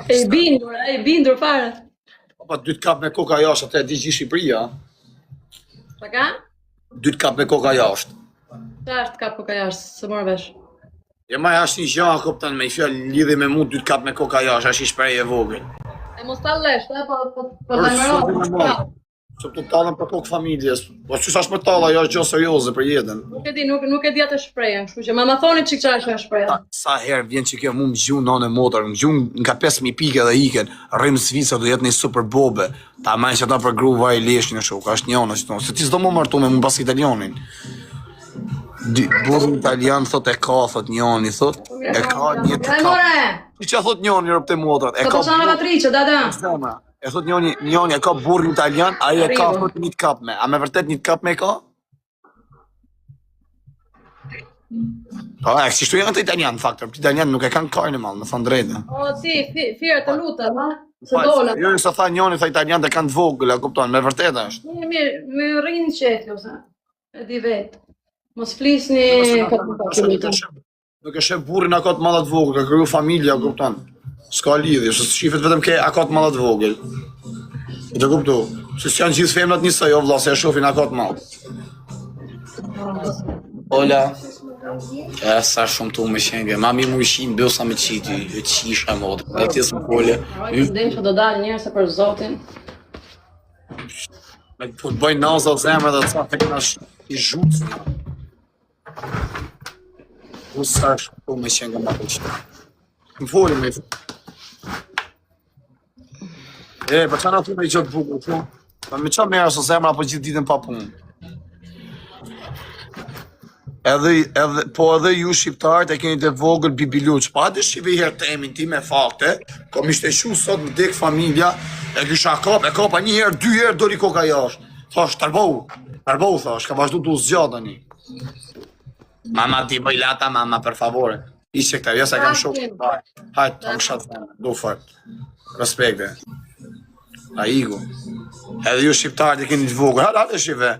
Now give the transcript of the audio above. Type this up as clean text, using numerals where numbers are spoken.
E bindur fare. Pa 2 kap me koka jashtë, atë e di gjithë Shqipëria. Pa ka? 2 kap me koka jashtë. Qa është kap koka jashtë, së morë vesh. E ma është një gjë, kupton, me i fjallë lidhi me mu 2 kap me koka jashtë, është i shprej e vogël. E mos ta lesh, po dajmëro. Që të talën për kokë familjes. Po që sa shme talë, ajo është gjë serioze për jetën. Nuk e di atë shprehjen, kështu që ma thoni çik çfarë është shprehja. Sa herë vjen që kjo mu më gjun në motor, më gjun nga 5.000 pike dhe iken, rrim Svisa do jetë një super bobe. Ta majnë që ata për gruva i lesh një shok, është njona që tonë. Se ti s'do më martu me më pas italionin. Burri italian thot e ka, thot njoni, thot. E ka një të ka. Që thot njoni rëpte motrat? E ka burri. E thot njoni e ka burri italian, ai e ka thot një të kap me. A me vërtet një të kap me ka? Po, e kështu janë të italian, faktor. Italian nuk e kanë karnë malë, me thonë drejtë. O, ti, firë të lutë, ma? Se dole. Jo, sa tha njoni, tha italian dhe kanë të vogël, e kupton, me vërtet është. Mirë, me rrinë qetë, ose, e di vetë. Mos flisni nuk e shef burrin akot mallat vogël, ka kriju familja, kupton. S'ka lidhje, se shifet vetëm ke akot mallat vogël. E të kuptu, se s'janë gjithë femrat njësoj, o vlla, se e shofin akot mallat. Ola, e sa shumë tu me shenge, mami mu ishin bësa me qiti, e qisha modë, e tjesë më kole. Dhe që do dalë njërë se për zotin. Me të bëjnë nazat zemre dhe të sa të këna i zhutës. U sa shumë tu me shenge ma të qita. Më foli me i për qa në tu me i gjotë bukur, po? Me qa merë së zemra po gjithë ditën pa punë. Edhe ju shqiptarët e keni të vogël bibiluq, pa dhe shqive i herë temin ti me fakte, kom ishte shu sot më dek familja, e kisha kap, e kapa një herë, 2 herë, dori koka jashtë. Thash, tërbohu, thash, ka vazhdu të zgjata një. Mama ti bëj lata, mama, per favore. Ishe këta, jesa kam shukë. Hajtë, kam shatë, do fort. Respekte. A igu. Edhe ju shqiptarët e keni të vogël, hajtë shqive.